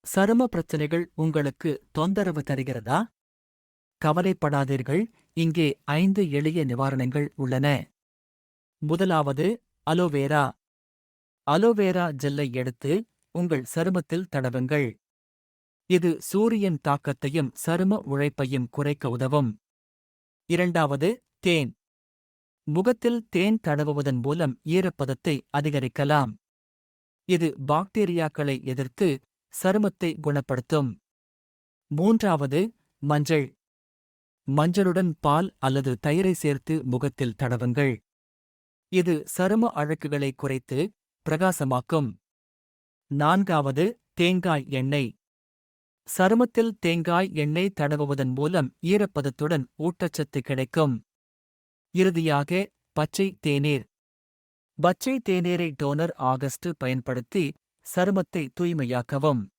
சரும பிரச்சனைகள் உங்களுக்கு தொந்தரவு தருகிறதா? கவலைப்படாதீர்கள், இங்கே 5 எளிய நிவாரணங்கள் உள்ளன. முதலாவது, அலோவேரா. அலோவேரா ஜெல்லை எடுத்து உங்கள் சருமத்தில் தடவுங்கள். இது சூரியன் தாக்கத்தையும் சரும உழைப்பையும் குறைக்க உதவும். இரண்டாவது, தேன். முகத்தில் தேன் தடவுவதன் மூலம் ஈரப்பதத்தை அதிகரிக்கலாம். இது பாக்டீரியாக்களை எதிர்த்து சருமத்தை குணப்படுத்தும். மூன்றாவது, மஞ்சள். மஞ்சளுடன் பால் அல்லது தயிரை சேர்த்து முகத்தில் தடவுங்கள். இது சரும அழுக்குகளை குறைத்து பிரகாசமாக்கும். நான்காவது, தேங்காய் எண்ணெய். சருமத்தில் தேங்காய் எண்ணெய் தடவுவதன் மூலம் ஈரப்பதத்துடன் ஊட்டச்சத்து கிடைக்கும். இறுதியாக, பச்சை தேநீர். பச்சை தேநீரை டோனர் ஆகஸ்ட் பயன்படுத்தி சருமத்தை தூய்மையாக்கவும்.